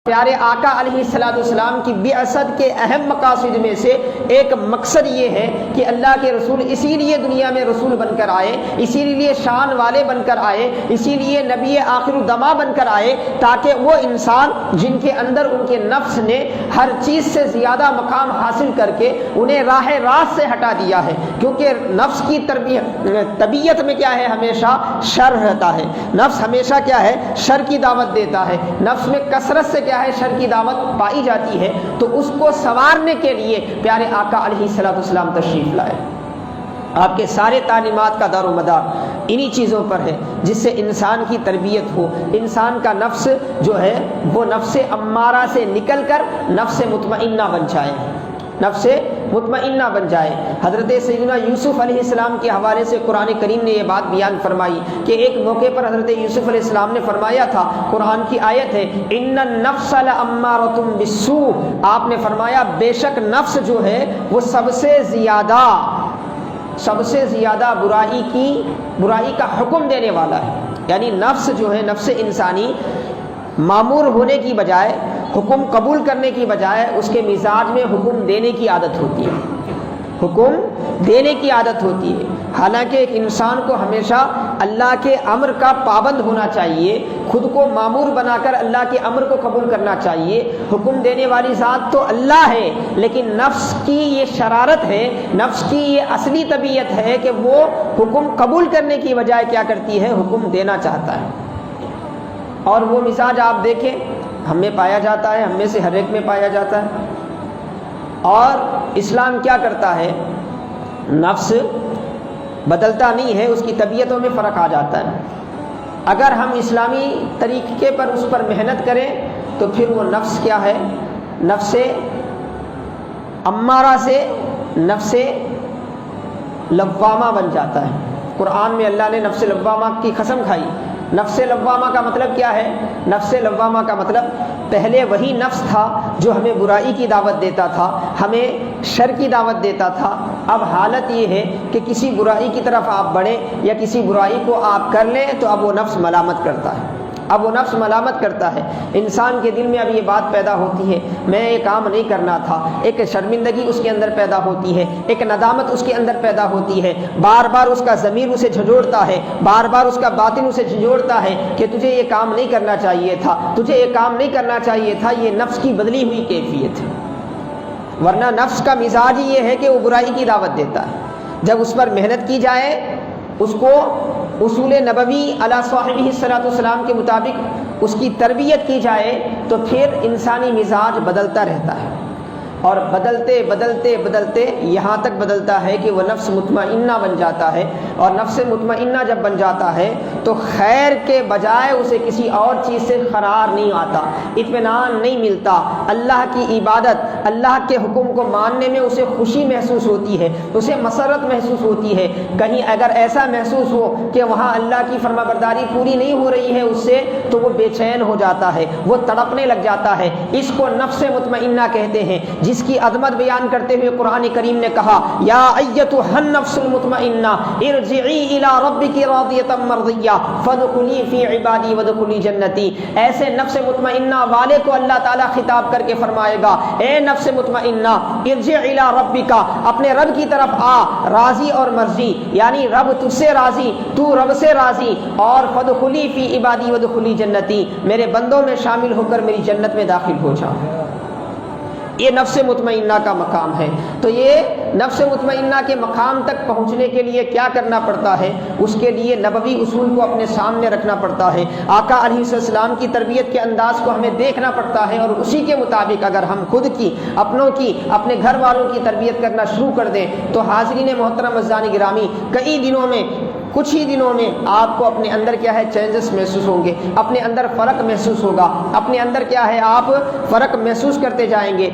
پیارے آقا علیہ السلام کی بعثت کے اہم مقاصد میں سے ایک مقصد یہ ہے کہ اللہ کے رسول اسی لیے دنیا میں رسول بن کر آئے، اسی لیے شان والے بن کر آئے، اسی لیے نبی آخر الزماں بن کر آئے، تاکہ وہ انسان جن کے اندر ان کے نفس نے ہر چیز سے زیادہ مقام حاصل کر کے انہیں راہ راست سے ہٹا دیا ہے، کیونکہ نفس کی طبیعت میں کیا ہے، ہمیشہ شر رہتا ہے، نفس ہمیشہ کیا ہے، شر کی دعوت دیتا ہے، نفس میں کثرت سے ہے شر کی دعوت پائی جاتی ہے، تو اس کو سنوارنے کے لیے پیارے آقا علیہ السلام تشریف لائے۔ آپ کے سارے تعلیمات کا دار و مدار انہی چیزوں پر ہے، جس سے انسان کی تربیت ہو، انسان کا نفس جو ہے وہ نفس امارہ سے نکل کر نفس مطمئنہ بن جائے، نفس مطمئنہ بن جائے۔ حضرت سیدنا یوسف علیہ السلام کے حوالے سے قرآن کریم نے یہ بات بیان فرمائی کہ ایک موقع پر حضرت یوسف علیہ السلام نے فرمایا تھا، قرآن کی آیت ہے ان النفس لامارۃ بالسوء، آپ نے فرمایا بے شک نفس جو ہے وہ سب سے زیادہ برائی کا حکم دینے والا ہے۔ یعنی نفس جو ہے، نفس انسانی مامور ہونے کی بجائے، حکم قبول کرنے کی بجائے اس کے مزاج میں حکم دینے کی عادت ہوتی ہے، حکم دینے کی عادت ہوتی ہے۔ حالانکہ ایک انسان کو ہمیشہ اللہ کے امر کا پابند ہونا چاہیے، خود کو مامور بنا کر اللہ کے امر کو قبول کرنا چاہیے۔ حکم دینے والی ذات تو اللہ ہے، لیکن نفس کی یہ شرارت ہے، نفس کی یہ اصلی طبیعت ہے کہ وہ حکم قبول کرنے کی بجائے کیا کرتی ہے، حکم دینا چاہتا ہے۔ اور وہ مزاج آپ دیکھیں ہم میں پایا جاتا ہے، ہم میں سے ہر ایک میں پایا جاتا ہے۔ اور اسلام کیا کرتا ہے، نفس بدلتا نہیں ہے، اس کی طبیعتوں میں فرق آ جاتا ہے۔ اگر ہم اسلامی طریقے پر اس پر محنت کریں تو پھر وہ نفس کیا ہے، نفس امارہ سے نفس لوامہ بن جاتا ہے۔ قرآن میں اللہ نے نفس لوامہ کی قسم کھائی۔ نفس لوامہ کا مطلب کیا ہے، نفس لوامہ کا مطلب پہلے وہی نفس تھا جو ہمیں برائی کی دعوت دیتا تھا، ہمیں شر کی دعوت دیتا تھا۔ اب حالت یہ ہے کہ کسی برائی کی طرف آپ بڑھیں یا کسی برائی کو آپ کر لیں تو اب وہ نفس ملامت کرتا ہے، اب وہ نفس ملامت کرتا ہے۔ انسان کے دل میں اب یہ بات پیدا ہوتی ہے میں یہ کام نہیں کرنا تھا، ایک شرمندگی اس کے اندر پیدا ہوتی ہے، ایک ندامت اس کے اندر پیدا ہوتی ہے، بار بار اس کا ضمیر اسے جھنجھوڑتا ہے، بار بار اس کا باطن اسے جھنجھوڑتا ہے کہ تجھے یہ کام نہیں کرنا چاہیے تھا، تجھے یہ کام نہیں کرنا چاہیے تھا۔ یہ نفس کی بدلی ہوئی کیفیت ہے، ورنہ نفس کا مزاج یہ ہے کہ وہ برائی کی دعوت دیتا ہے۔ جب اس پر محنت کی جائے، اس کو اصول نبوی علی صاحبہ الصلاۃ والسلام کے مطابق اس کی تربیت کی جائے تو پھر انسانی مزاج بدلتا رہتا ہے، اور بدلتے بدلتے بدلتے یہاں تک بدلتا ہے کہ وہ نفس مطمئنہ بن جاتا ہے۔ اور نفس مطمئنہ جب بن جاتا ہے تو خیر کے بجائے اسے کسی اور چیز سے قرار نہیں آتا، اطمینان نہیں ملتا۔ اللہ کی عبادت، اللہ کے حکم کو ماننے میں اسے خوشی محسوس ہوتی ہے، اسے مسرت محسوس ہوتی ہے۔ کہیں اگر ایسا محسوس ہو کہ وہاں اللہ کی فرما برداری پوری نہیں ہو رہی ہے اس سے، تو وہ بے چین ہو جاتا ہے، وہ تڑپنے لگ جاتا ہے۔ اس کو نفس مطمئنہ کہتے ہیں، جس کی عظمت بیان کرتے ہوئے قرآن کریم نے کہا یا ایتھا النفس المطمئنہ ارجعی الی ربک راضیۃ مرضیہ فادخلی فی عبادی وادخلی جنتی۔ ایسے نفس مطمئنہ والے کو اللہ تعالیٰ خطاب کر کے فرمائے گا اے نفس مطمئنہ ارجع الی ربک، اپنے رب کی طرف آ، راضی اور مرضی، یعنی رب تجھ سے راضی، تو رب سے راضی، اور فادخلی فی عبادی وادخلی جنتی، میرے بندوں میں شامل ہو کر میری جنت میں داخل ہو جاؤ۔ یہ نفس مطمئنہ کا مقام ہے۔ تو یہ نفس مطمئنہ کے مقام تک پہنچنے کے لیے کیا کرنا پڑتا ہے، اس کے لیے نبوی اصول کو اپنے سامنے رکھنا پڑتا ہے، آقا علیہ السلام کی تربیت کے انداز کو ہمیں دیکھنا پڑتا ہے، اور اسی کے مطابق اگر ہم خود کی، اپنوں کی، اپنے گھر والوں کی تربیت کرنا شروع کر دیں تو حاضرین محترم عزیزان گرامی، کچھ ہی دنوں میں آپ کو اپنے اندر کیا ہے چینجز محسوس ہوں گے، اپنے اندر فرق محسوس ہوگا، اپنے اندر کیا ہے آپ فرق محسوس کرتے جائیں گے۔